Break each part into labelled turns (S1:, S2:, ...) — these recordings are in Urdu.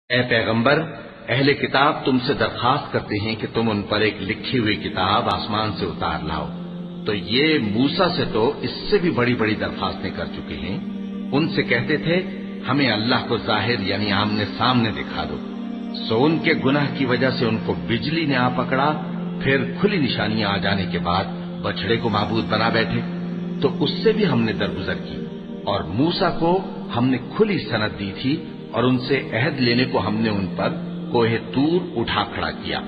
S1: اے پیغمبر، اہل کتاب تم سے درخواست کرتے ہیں کہ تم ان پر ایک لکھی ہوئی کتاب آسمان سے اتار لاؤ، تو یہ موسیٰ سے تو اس سے بھی بڑی بڑی درخواستیں کر چکے ہیں۔ ان سے کہتے تھے ہمیں اللہ کو ظاہر یعنی آمنے سامنے دکھا دو، سو ان کے گناہ کی وجہ سے ان کو بجلی نے آ پکڑا، پھر کھلی نشانیاں آ جانے کے بعد بچڑے کو معبود بنا بیٹھے، تو اس سے بھی ہم نے درگزر کی۔ اور موسیٰ کو ہم نے کھلی سند دی تھی، اور ان سے عہد لینے کو ہم نے ان پر کوہ طور اٹھا کھڑا کیا،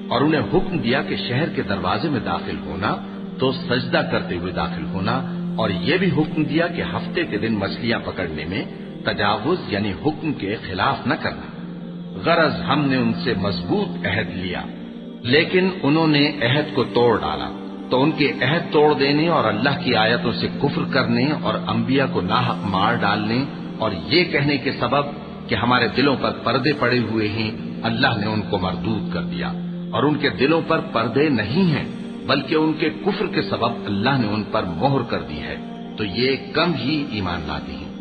S1: اور انہیں حکم دیا کہ شہر کے دروازے میں داخل ہونا تو سجدہ کرتے ہوئے داخل ہونا، اور یہ بھی حکم دیا کہ ہفتے کے دن مچھلیاں پکڑنے میں تجاوز یعنی حکم کے خلاف نہ کرنا۔ غرض ہم نے ان سے مضبوط عہد لیا، لیکن انہوں نے عہد کو توڑ ڈالا، تو ان کے عہد توڑ دینے اور اللہ کی آیتوں سے کفر کرنے اور انبیاء کو ناحق مار ڈالنے اور یہ کہنے کے سبب کہ ہمارے دلوں پر پردے پڑے ہوئے ہیں، اللہ نے ان کو مردود کر دیا، اور ان کے دلوں پر پردے نہیں ہیں بلکہ ان کے کفر کے سبب اللہ نے ان پر مہر کر دی ہے، تو یہ کم ہی ایمان لاتے ہیں۔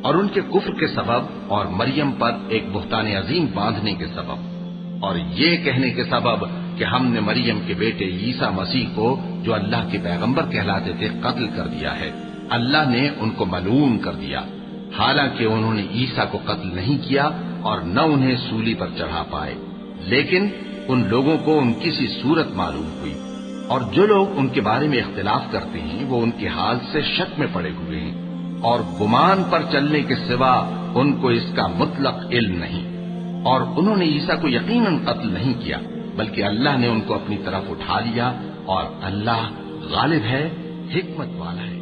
S1: اور ان کے کفر کے سبب اور مریم پر ایک بہتان عظیم باندھنے کے سبب اور یہ کہنے کے سبب کہ ہم نے مریم کے بیٹے عیسیٰ مسیح کو جو اللہ کے پیغمبر کہلاتے تھے قتل کر دیا ہے، اللہ نے ان کو ملعون کر دیا، حالانکہ انہوں نے عیسیٰ کو قتل نہیں کیا اور نہ انہیں سولی پر چڑھا پائے، لیکن ان لوگوں کو ان کی سی صورت معلوم ہوئی، اور جو لوگ ان کے بارے میں اختلاف کرتے ہیں وہ ان کے حال سے شک میں پڑے ہوئے ہیں، اور گمان پر چلنے کے سوا ان کو اس کا مطلق علم نہیں، اور انہوں نے عیسیٰ کو یقیناً قتل نہیں کیا بلکہ اللہ نے ان کو اپنی طرف اٹھا لیا، اور اللہ غالب ہے، حکمت والا ہے۔